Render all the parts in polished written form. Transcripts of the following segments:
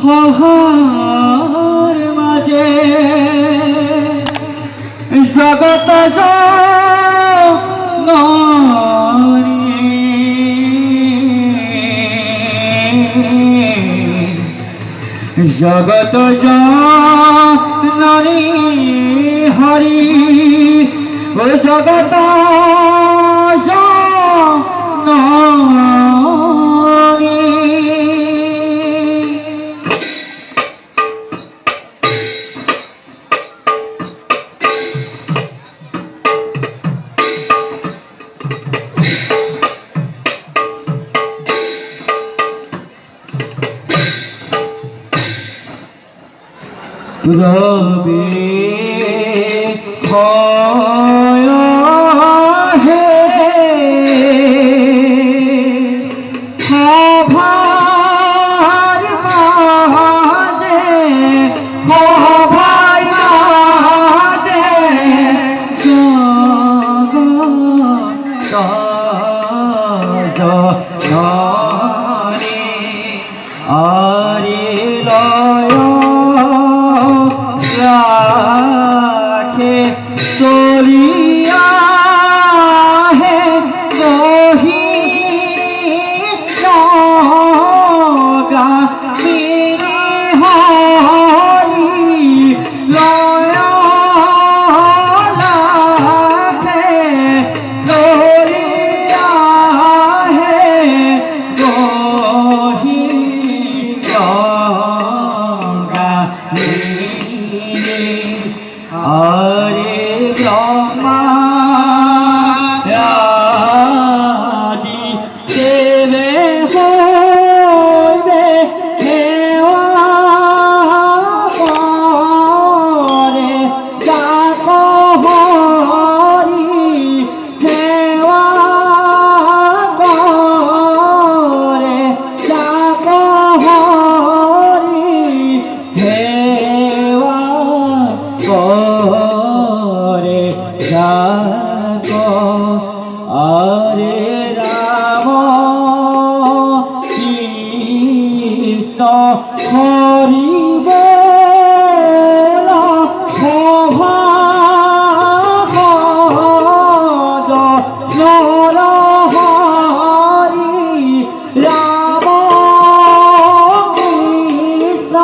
সহাৰ মাজে জগত জগত জননী হরি ও জগত জননী রবে হয় হে সভার মাঝে সভার মাঝে জগত আরে লয় রাখে চলিয়া হে বহি গা হরি লয় লাখে চলিয়া হে বহি গা আরে ব্রহ্মা আদি দেবে হইবে হেওয়া পরে যাক হরি হেওয়া পরে যাক হরি হেওয়া পরে যাক আরে রাম কৃষ্ণ হরি বল সভা নর হরি রাম কৃষ্ণ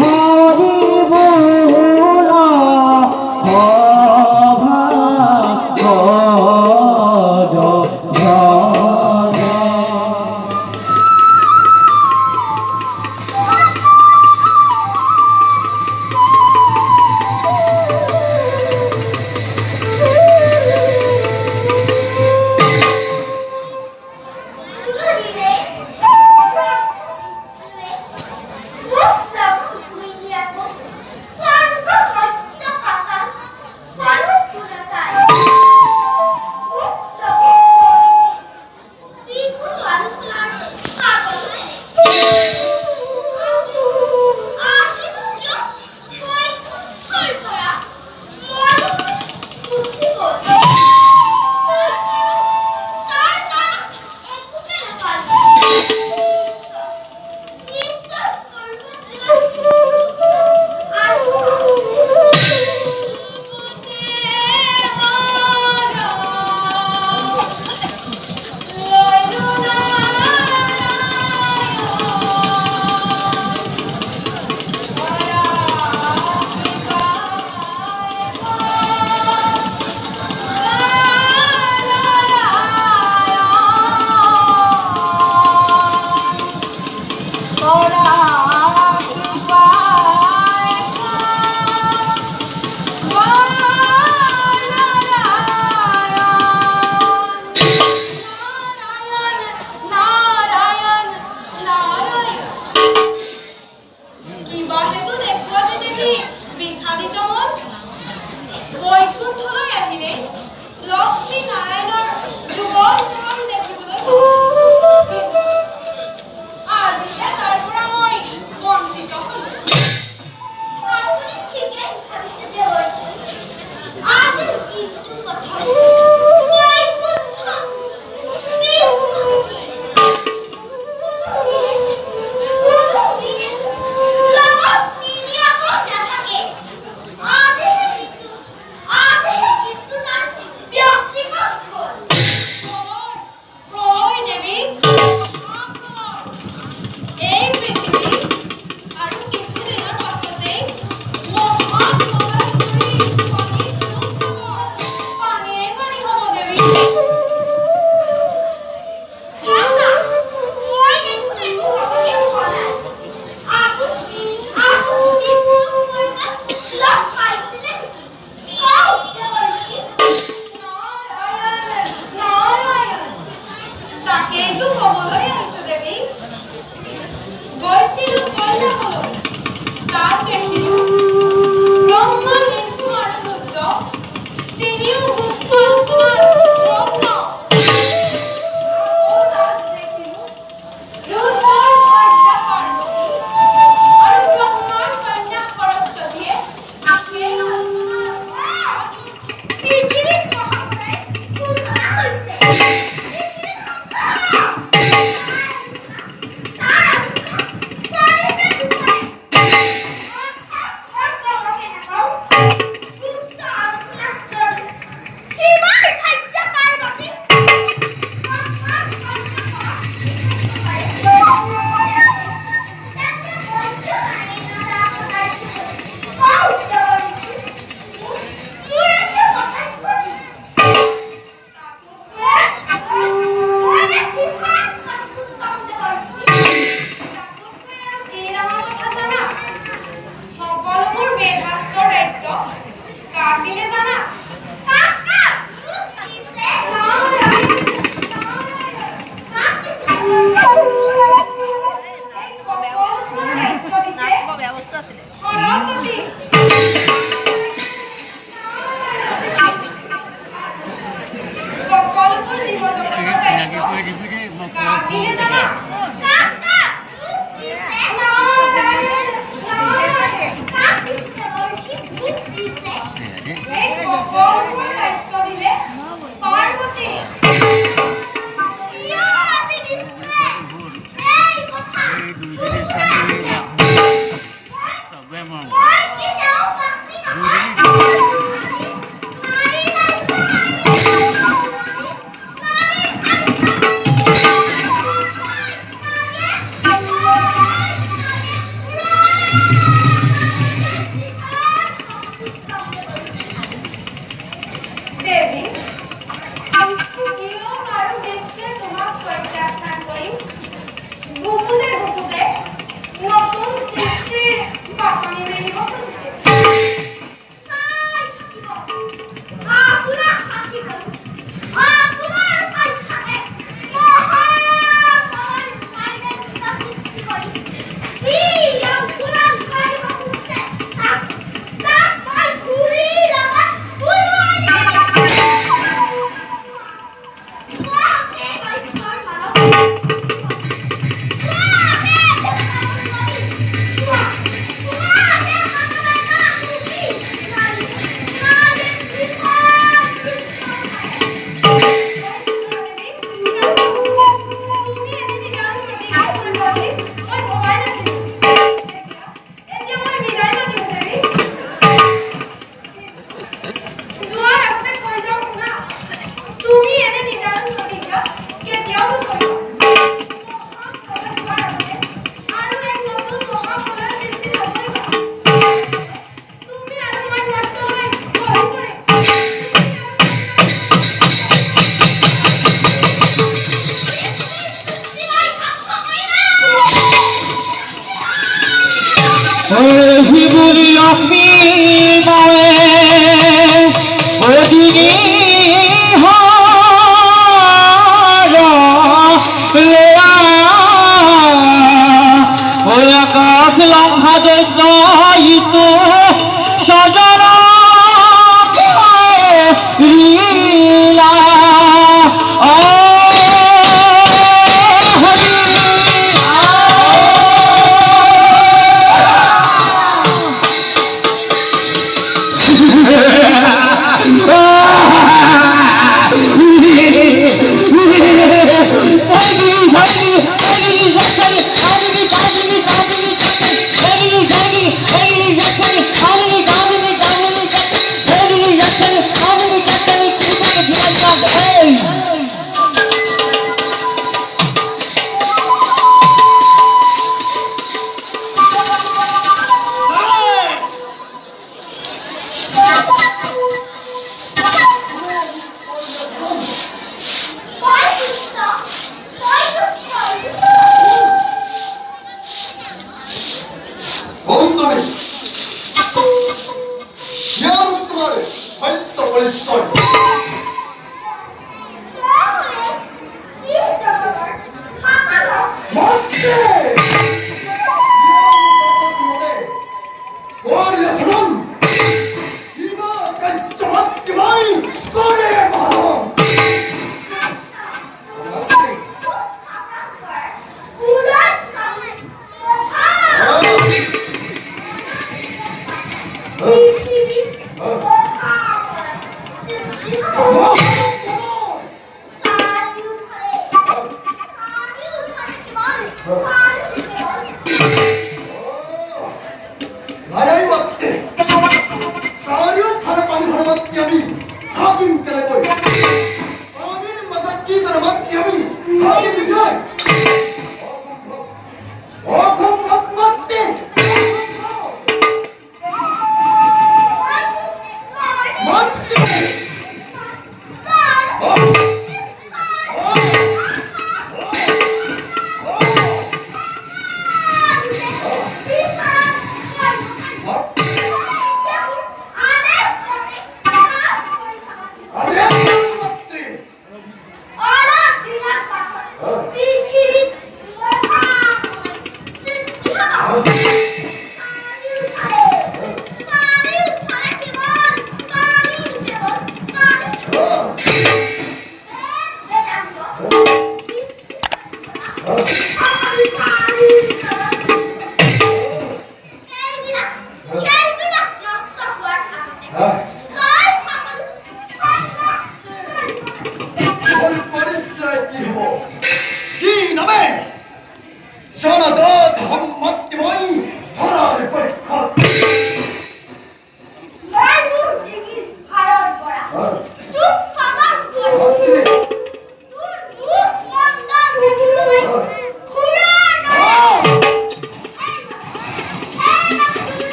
হরি বল লক্ষ্মী নারায়ণৰ যুগল চৰণ দেখিবলৈ আজিহে তাৰ পৰা মই বঞ্চিত হলো। আপুনি ঠিকেই ভাবিছে দেৱৰজী। আজি কি কথা মই কোন সৰস্বতী সকলোবোৰ জীৱ জগতৰ দায়িত্ব কাক দিলে জানা? কাক কাক? মোক দিছে। কাক দিছে? মোক দিছে। এই সকলোবোৰ দায়িত্ব দিলে পাৰ্বতী। কিয় আজি দিছে? এই কথা। মই কেতিয়াও পাতি নহয়। দেৱী, কিয় বাৰু বিষ্ণুৱে তোমাক প্ৰত্যাখ্যান কৰিম? গুপুতে গুপুতে নতুন সৃষ্টিৰ বাকনি মেলিব খুজিছে। আপোনাৰ সাক্ষী কৰোঁ। আপোনাৰ সাক্ষাতে মহাবলৰ কাৰ্য্য সৃষ্টি কৰি যি আপোনাৰ কৰিব খুজিছে তাক মই ঘূৰিৰ লগত উৰুৱাই দিম।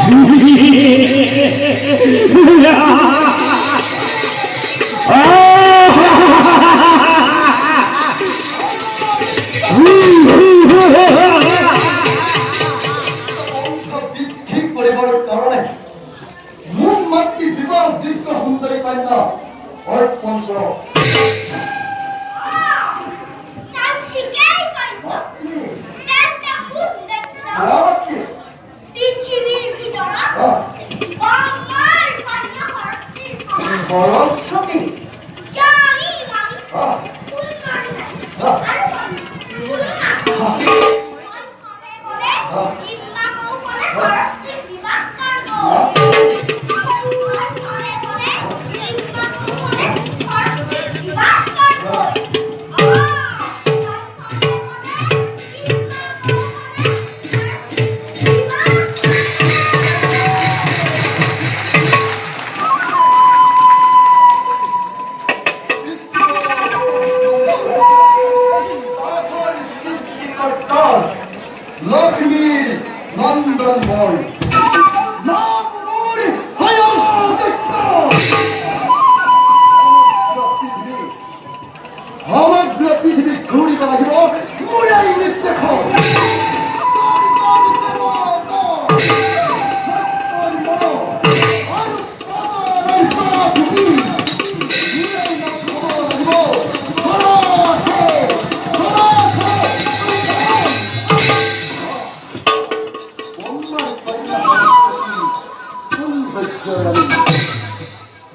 ঠিক কৰিবৰ কাৰণে মোক মাতৃ বিবাহযোগ্য সুন্দৰী কন্যা পঞ্চ সৰস্বতী লক্ষ্মীর নন্দন বল সমগ্র পৃথিবী ঘুরি বাঁধিব মুরাই দেখ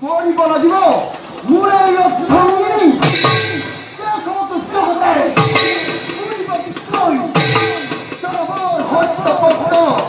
পরিবলা দিব মুরাই অর্থঙ্গিনী হত্যা